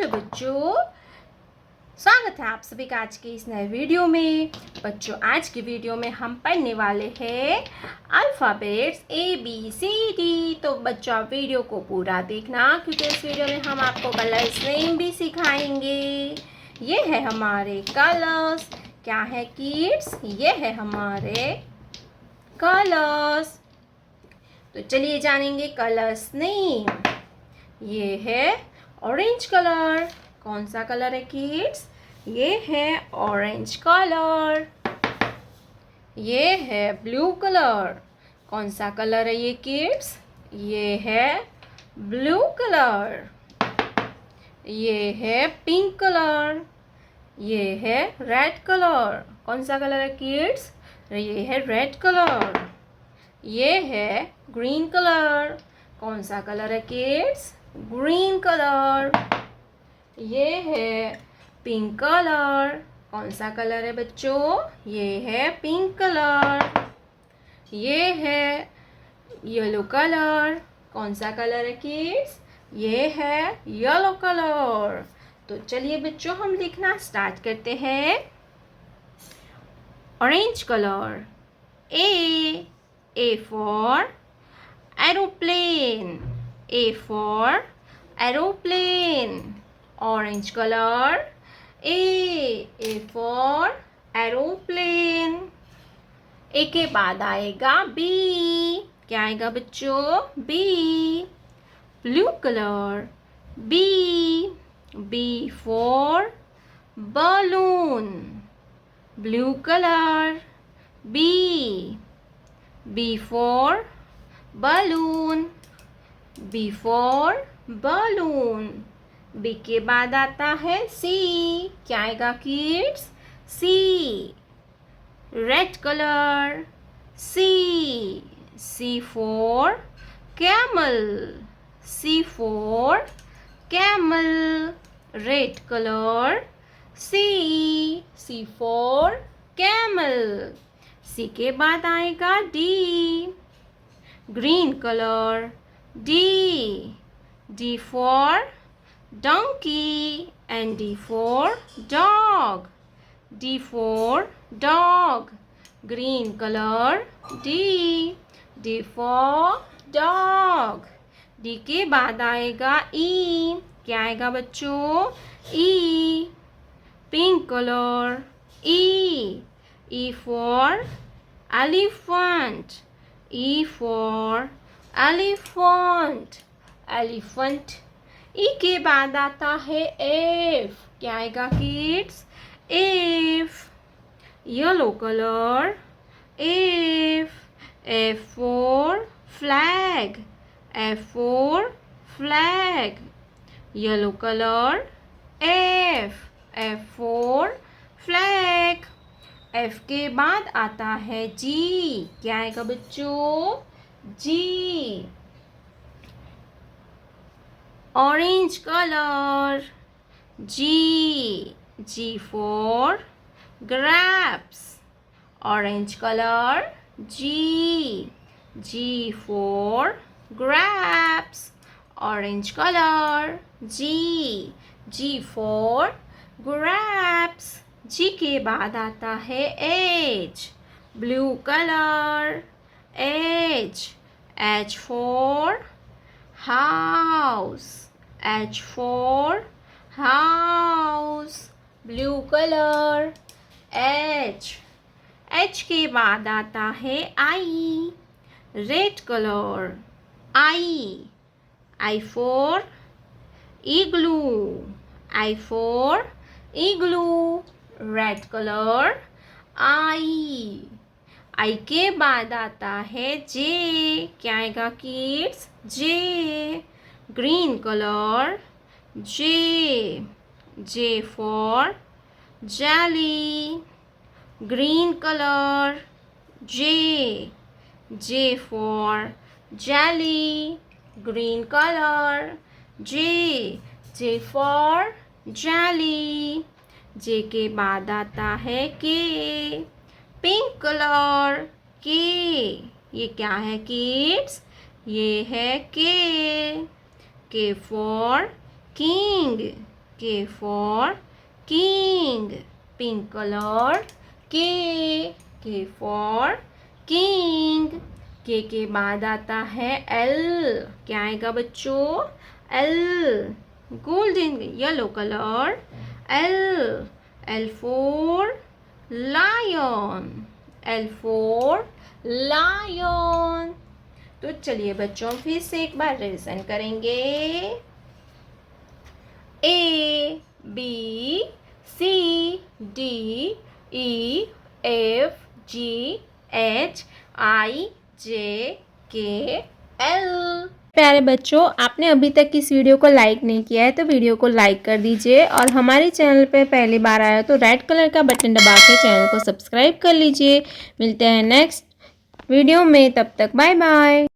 Hello बच्चों, स्वागत है आप सभी का आज के इस नए वीडियो में। बच्चों, आज की वीडियो में हम पढ़ने वाले हैं अल्फ़ाबेट्स ABCD। तो बच्चों, आप वीडियो को पूरा देखना, क्योंकि इस वीडियो में हम आपको कलर्स नेम भी सिखाएंगे। ये है हमारे कलर्स। क्या है किड्स? ये है हमारे कलर्स। तो चलिए जानेंगे कलर्स नेम। ये है ऑरेंज कलर। कौन सा कलर है किड्स? ये है ऑरेंज कलर। ये है ब्लू कलर। कौन सा कलर है ये किड्स? ये है ब्लू कलर। ये है पिंक कलर। ये है रेड कलर। कौन सा कलर है किड्स? ये है रेड कलर। ये है ग्रीन कलर। कौन सा कलर है किड्स? Green colour. ये है पिंक कलर। कौन सा कलर है बच्चों? ये है पिंक कलर। ये है येलो कलर। कौन सा कलर है किड्स? ये है येलो कलर। तो चलिए बच्चों, हम लिखना स्टार्ट करते हैं। Orange colour. A for aeroplane. A for aeroplane. Orange color. A for aeroplane. A के बाद आएगा B. क्या आएगा बच्चों? B. Blue color. B. B for balloon. Blue color. B. B for balloon. B for balloon. B के बाद आता है C. क्या आएगा kids? C. Red color. C. C for camel. C for camel. Red color. C. C for camel. C के बाद आएगा D. Green colour. D. D for donkey and D for dog. D for dog. Green color. D. D for dog. D के बाद आएगा E. क्या आएगा बच्चों? E. Pink colour. E. E for elephant. E for elephant. Elephant. E के बाद आता है F. क्या आएगा kids? F. Yellow colour. F. F for flag. F for flag. Yellow colour. F. F for flag. F के बाद आता है G. क्या आएगा बच्चों? G. Orange colour. G. G for grapes. Orange colour. G. G for grapes. Orange colour. G. G for grapes. G के बाद आता है H. Blue colour. H. H for house. H for house. Blue colour. H. H के बाद आता है I. Red colour. I. I for igloo. I for igloo. Red colour. I. I के बाद आता है J. क्या आएगा kids? J. Green colour. J. J for jelly. Green colour. J. J for jelly. Green colour. J. J for jelly. J के बाद आता है K. Pink colour. K. ये क्या है किड्स? ये है K. K for king. K for king. Pink color. K. K for king. K के बाद आता है L. क्या आएगा बच्चों? L. Golden yellow colour. L. L for lion. L for lion. तो चलिए बच्चों फिर से एक बार रिवीजन करेंगे. A B C D E F G H I J K L. प्यारे बच्चों, आपने अभी तक इस वीडियो को लाइक नहीं किया है तो वीडियो को लाइक कर दीजिए और हमारे चैनल पे पहली बार आया तो रेड कलर का बटन दबा के चैनल को सब्सक्राइब कर लीजिए. मिलते हैं नेक्स्ट वीडियो में, तब तक बाय बाय.